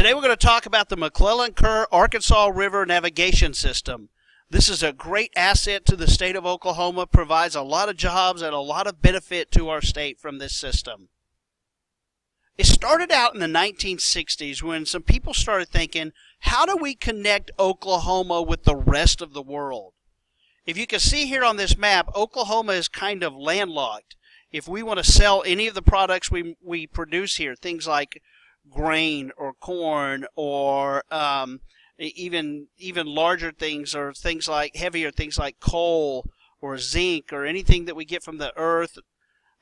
Today we're going to talk about the McClellan-Kerr Arkansas River Navigation System. This is a great asset to the state of Oklahoma, provides a lot of jobs and a lot of benefit to our state from this system. It started out in the 1960s when some people started thinking, how do we connect Oklahoma with the rest of the world? If you can see here on this map, Oklahoma is kind of landlocked. If we want to sell any of the products we produce here, things like grain or corn or even larger things, or things like heavier things like coal or zinc or anything that we get from the earth,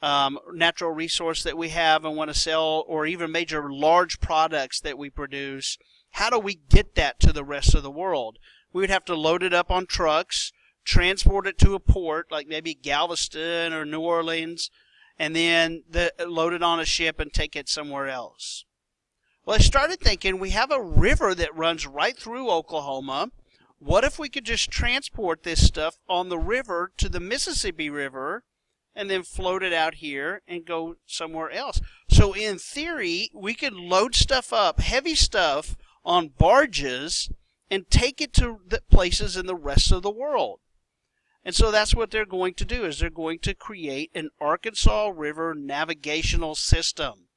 natural resource that we have and want to sell, or even major large products that we produce, how do we get that to the rest of the world? We would have to load it up on trucks, transport it to a port like maybe Galveston or New Orleans, and then load it on a ship and take it somewhere else. Well, I started thinking, we have a river that runs right through Oklahoma. What if we could just transport this stuff on the river to the Mississippi River and then float it out here and go somewhere else? So in theory, we could load stuff up, heavy stuff, on barges and take it to the places in the rest of the world. And so that's what they're going to do, is they're going to create an Arkansas River navigational system.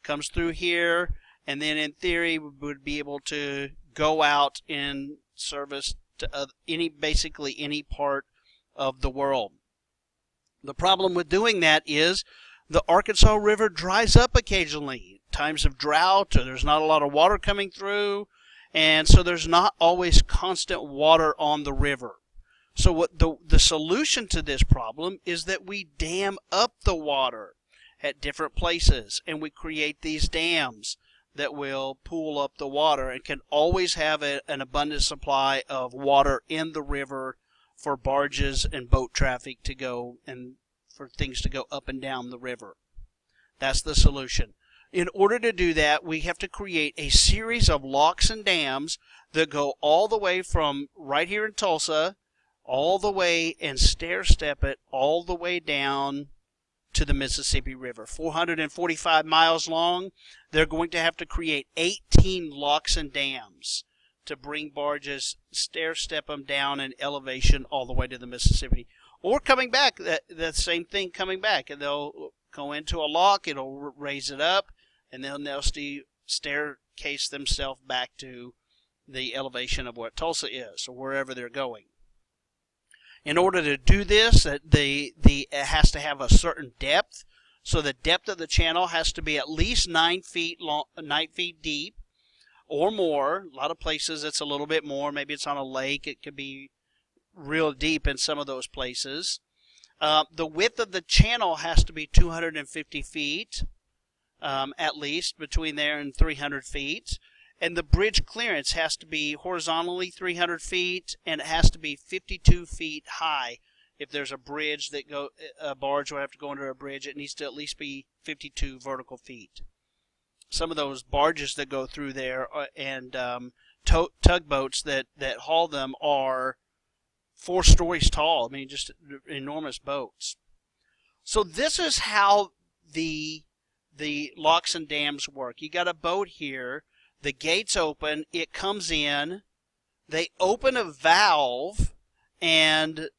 Comes through here, and then in theory we would be able to go out in service to basically any part of the world. The problem with doing that is the Arkansas River dries up occasionally. Times of drought, or there's not a lot of water coming through, and so there's not always constant water on the river. So what the solution to this problem is that we dam up the water at different places, and we create these dams that will pool up the water and can always have an abundant supply of water in the river for barges and boat traffic to go, and for things to go up and down the river. That's the solution. In order to do that, we have to create a series of locks and dams that go all the way from right here in Tulsa, all the way, and stair-step it all the way down to the Mississippi River. 445 miles long. They're going to have to create 18 locks and dams to bring barges, stair-step them down in elevation all the way to the Mississippi. Or coming back, the same thing coming back. And they'll go into a lock, it'll raise it up, and then they'll staircase themselves back to the elevation of what Tulsa is, or wherever they're going. In order to do this, it has to have a certain depth. So the depth of the channel has to be at least 9 feet long, 9 feet deep, or more. A lot of places it's a little bit more. Maybe it's on a lake. It could be real deep in some of those places. The width of the channel has to be 250 feet, at least, between there and 300 feet. And the bridge clearance has to be horizontally 300 feet, and it has to be 52 feet high. If there's a bridge a barge will have to go under a bridge, it needs to at least be 52 vertical feet. Some of those barges that go through there and tugboats that haul them are 4 stories tall. I mean, just enormous boats. So this is how the locks and dams work. You got a boat here. The gates open, it comes in, they open a valve, and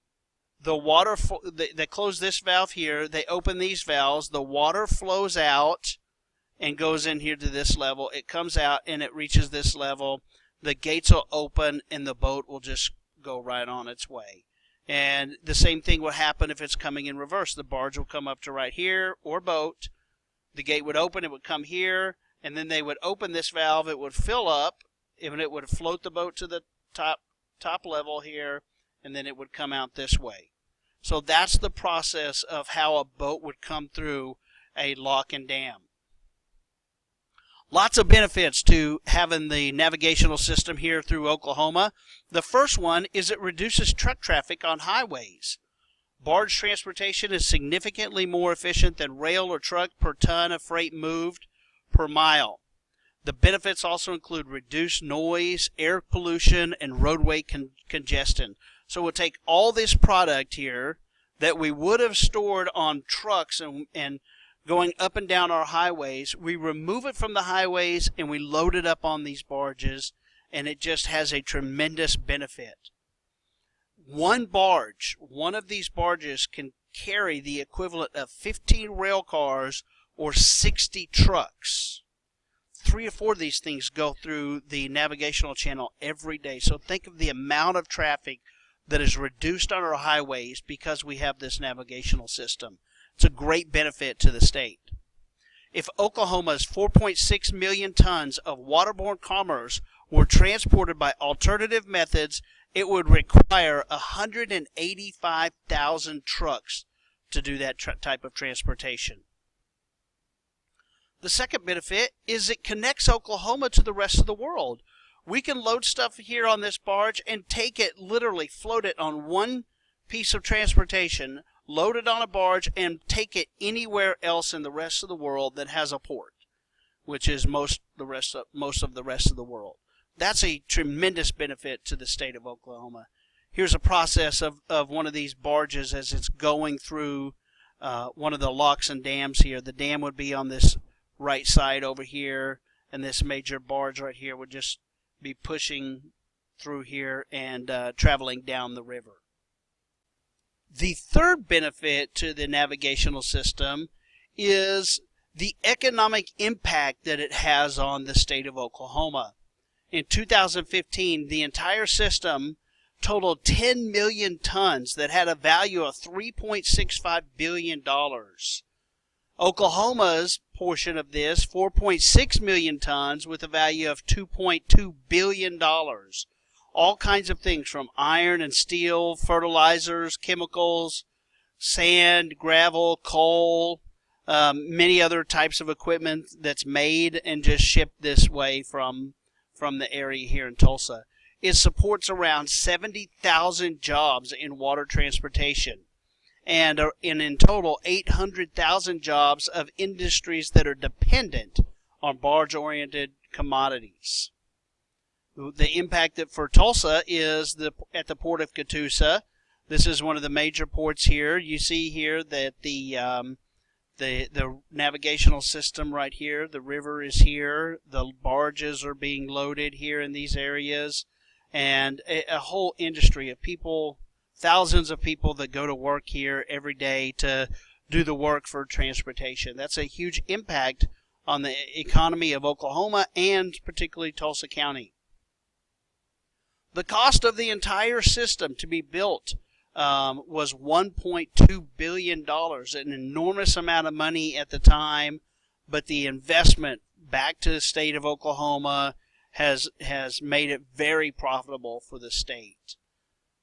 the water, they close this valve here, they open these valves, the water flows out and goes in here to this level, it comes out and it reaches this level, the gates will open and the boat will just go right on its way. And the same thing would happen if it's coming in reverse. The barge will come up to right here, or boat, the gate would open, it would come here, and then they would open this valve, it would fill up, and it would float the boat to the top level here, and then it would come out this way. So that's the process of how a boat would come through a lock and dam. Lots of benefits to having the navigational system here through Oklahoma. The first one is it reduces truck traffic on highways. Barge transportation is significantly more efficient than rail or truck per ton of freight moved per mile. The benefits also include reduced noise, air pollution, and roadway congestion. So we'll take all this product here that we would have stored on trucks and going up and down our highways. We remove it from the highways and we load it up on these barges, and it just has a tremendous benefit. One barge, one of these barges, can carry the equivalent of 15 rail cars or 60 trucks. 3 or 4 of these things go through the navigational channel every day. So think of the amount of traffic that is reduced on our highways because we have this navigational system. It's a great benefit to the state. If Oklahoma's 4.6 million tons of waterborne commerce were transported by alternative methods, it would require 185,000 trucks to do that type of transportation. The second benefit is it connects Oklahoma to the rest of the world. We can load stuff here on this barge and take it, literally float it on one piece of transportation, load it on a barge, and take it anywhere else in the rest of the world that has a port, which is most of the rest of the world. That's a tremendous benefit to the state of Oklahoma. Here's a process of one of these barges as it's going through one of the locks and dams here. The dam would be on this right side over here, and this major barge right here would just be pushing through here and traveling down the river. The third benefit to the navigational system is the economic impact that it has on the state of Oklahoma. In 2015, the entire system totaled 10 million tons that had a value of $3.65 billion. Oklahoma's portion of this, 4.6 million tons with a value of $2.2 billion. All kinds of things from iron and steel, fertilizers, chemicals, sand, gravel, coal, many other types of equipment that's made and just shipped this way from the area here in Tulsa. It supports around 70,000 jobs in water transportation, and in total 800,000 jobs of industries that are dependent on barge-oriented commodities. The impact for Tulsa is at the port of Catoosa. This is one of the major ports here. You see here that the navigational system right here, the river is here, the barges are being loaded here in these areas, and a whole industry of people, thousands of people that go to work here every day to do the work for transportation. That's a huge impact on the economy of Oklahoma and particularly Tulsa County. The cost of the entire system to be built was $1.2 billion, an enormous amount of money at the time, but the investment back to the state of Oklahoma has made it very profitable for the state.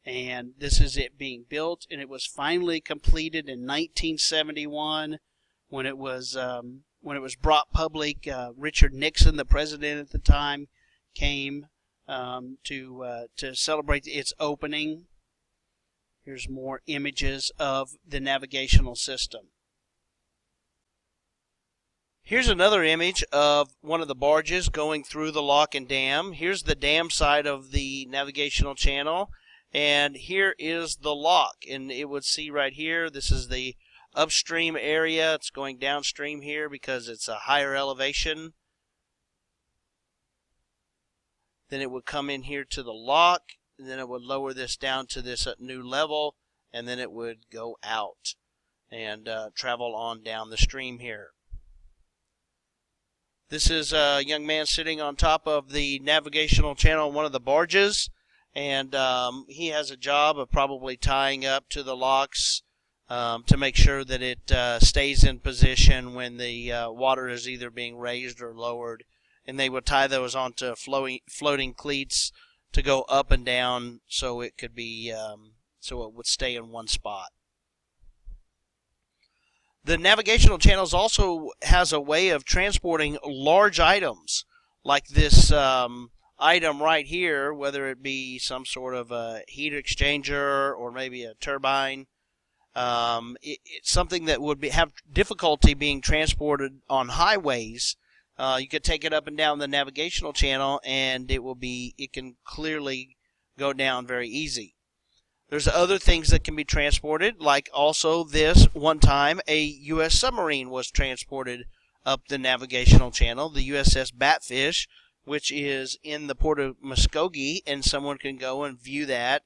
And this is it being built, and it was finally completed in 1971 when it was brought public. Richard Nixon, the president at the time, came to celebrate its opening. Here's more images of the navigational system. Here's another image of one of the barges going through the lock and dam. Here's the dam side of the navigational channel, and here is the lock. And it would see right here, this is the upstream area. It's going downstream here because it's a higher elevation. Then it would come in here to the lock, and then it would lower this down to this new level, and then it would go out and travel on down the stream here. This is a young man sitting on top of the navigational channel on one of the barges, and he has a job of probably tying up to the locks to make sure that it stays in position when the water is either being raised or lowered. And they would tie those onto floating cleats to go up and down, so it could be so it would stay in one spot. The navigational channels also has a way of transporting large items, like this item right here, whether it be some sort of a heat exchanger or maybe a turbine. It's something that would have difficulty being transported on highways. You could take it up and down the navigational channel, and it can clearly go down very easy. There's other things that can be transported, like also this one time a U.S. submarine was transported up the navigational channel, the USS Batfish, which is in the port of Muskogee, and someone can go and view that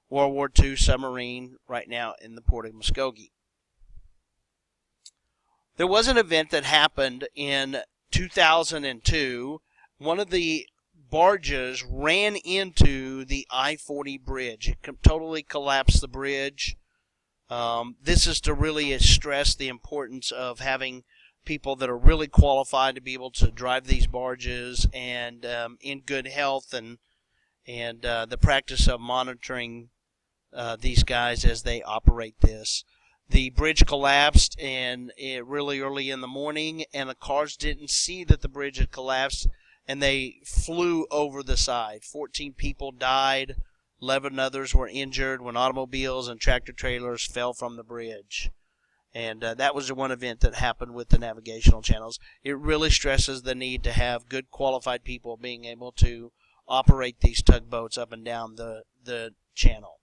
World War II submarine right now in the port of Muskogee. There was an event that happened in 2002. One of the barges ran into the I-40 bridge. It totally collapsed the bridge. This is to really stress the importance of having people that are really qualified to be able to drive these barges and in good health, and the practice of monitoring these guys as they operate this. The bridge collapsed and really early in the morning, and the cars didn't see that the bridge had collapsed, and they flew over the side. 14 people died, 11 others were injured when automobiles and tractor trailers fell from the bridge. And that was the one event that happened with the navigational channels. It really stresses the need to have good qualified people being able to operate these tugboats up and down the channel.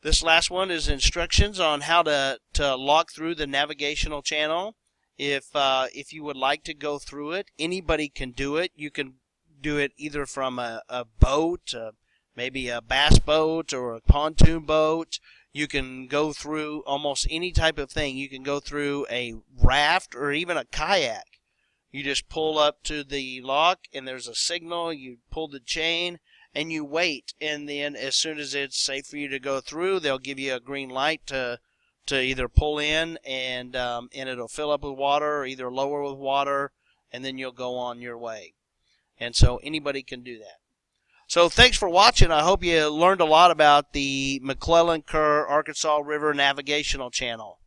This last one is instructions on how to lock through the navigational channel. If you would like to go through it, anybody can do it. You can do it either from a boat, maybe a bass boat or a pontoon boat. You can go through almost any type of thing. You can go through a raft or even a kayak. You just pull up to the lock and there's a signal. You pull the chain and you wait. And then as soon as it's safe for you to go through, they'll give you a green light to either pull in and it'll fill up with water or either lower with water, and then you'll go on your way. And so anybody can do that. So thanks for watching. I hope you learned a lot about the McClellan Kerr Arkansas River Navigational Channel.